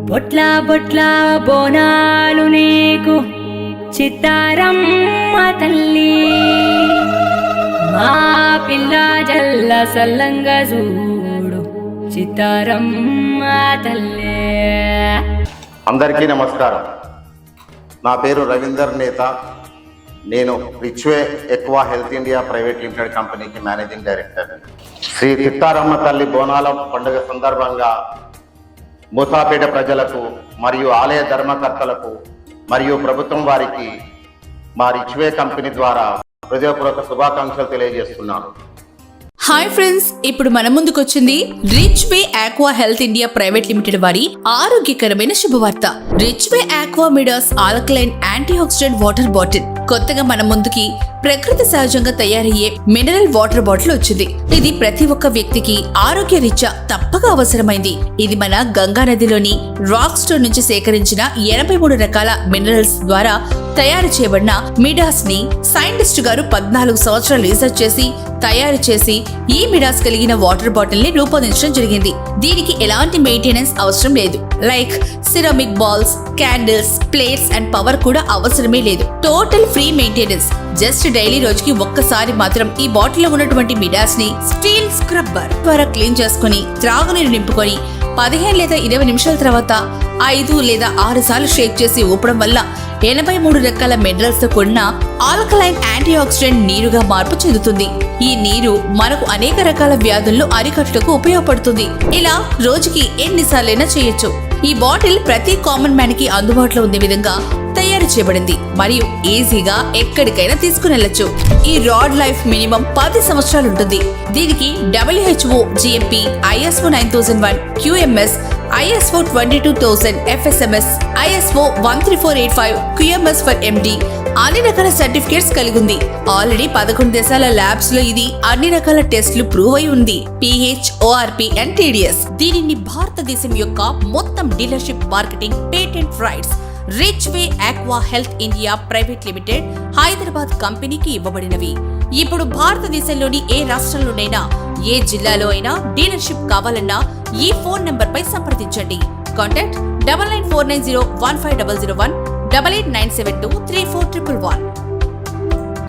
బొట్లా బొట్లా బోనాలు నీకు చిత్తారమ్మ తల్లి, మా పిల్ల జల్ల సల్లంగా చూడు చిత్తారమ్మ తల్లి. అందరికీ నమస్కారం. నా పేరు రవీందర్ నేత. నేను Richway Aqua Health India Private Limited కంపెనీకి మేనేజింగ్ డైరెక్టర్. శ్రీ చిత్తారమ్మ తల్లి బోనాల పండుగ సందర్భంగా మూసాపేట ప్రజలకు మరియు ఆలయ ధర్మకర్తలకు మరియు ప్రభుత్వం వారికి మా రిచ్వే కంపెనీ ద్వారా హృదయపూర్వక శుభాకాంక్షలు తెలియజేస్తున్నాను. హాయ్ ఫ్రెండ్స్, ఇప్పుడు మన ముందుకొచ్చింది Richway Aqua Health India Private Limited వారి ఆరోగ్యకరమైన శుభవార్త. Richway Aqua Midas alkaline antioxidant water bottle కొత్తగా మన ముందుకి ప్రకృతి సహజంగా తయారయ్యే మినరల్ వాటర్ బాటిల్ వచ్చింది. ఇది ప్రతి ఒక్క వ్యక్తికి ఆరోగ్య రీత్యా తప్పక అవసరమైంది. ఇది మన గంగా నదిలోని రాక్ స్టోన్ నుంచి సేకరించిన 83 రకాల మినరల్స్ ద్వారా తయారు చేయబడిన మిడాస్ ని సైంటిస్ట్ గారు 14 సంవత్సరాలు రీసెర్చ్ చేసి తయారు చేసి ఈ మిడాస్ కలిగిన వాటర్ బాటిల్ ని రూపొందించడం జరిగింది. దీనికి ఎలాంటి మెయింటెనెన్స్ అవసరం లేదు. Like ceramic balls, candles, plates and power కూడా అవసరమే లేదు. Total free maintenance. Just daily రోజుకి ఒక్కసారి మాత్రం ఈ బాటిల్ లో ఉన్నటువంటి మిడాస్ ని స్టీల్ స్క్రబ్బర్ ద్వారా క్లీన్ చేసుకుని త్రాగునీరు నింపుకొని 15 లేదా 20 నిమిషాల తర్వాత 5 లేదా 6 సార్లు షేక్ చేసి ఊపడం వల్ల 83 రకాల మినరల్స్ తో కూడిన ఆల్కలైన్ యాంటీ ఆక్సిడెంట్ నీరుగా మార్పు చెందుతుంది. ఈ నీరు మనకు అనేక రకాల వ్యాధులను అరికట్టుటకు ఉపయోగపడుతుంది. ఇలా రోజుకి ఎన్నిసార్లైనా చేయొచ్చు. ఈ బాటిల్ ప్రతి కామన్ మ్యాన్ కి అందుబాటులో ఉండే విధంగా తయారు చేయబడింది మరియు ఈజీగా ఎక్కడికైనా తీసుకుని వెళ్ళొచ్చు. ఈ రాడ్ లైఫ్ మినిమం 10 సంవత్సరాలు ఉంటుంది. దీనికి WHO GMP, ISO 9001, QMS, ISO 22000, FSMS, ISO 13485, QMS for MD అన్ని రకాల సర్టిఫికేట్స్ కలిగి ఉంది. ఆల్రెడీ 11 దేశాల ల్యాబ్స్ లో ఇది అన్ని రకాల టెస్టులు ప్రూవ్ అయి ఉంది. PH, ORP and TDS. దీనిని భారతదేశం యొక్క మొత్తం dealership, marketing, patent rights Richway Aqua Health India Private Limited Hyderabad కంపెనీకి ఇవ్వబడినవి. ఇప్పుడు భారతదేశంలోని ఏ రాష్ట్రంలోనైనా ఏ జిల్లాలో అయినా డీలర్షిప్ కావాలన్నా ఈ ఫోన్ నంబర్ పై సంప్రదించండి. కాంటాక్ట్ 9949015001 8897234111.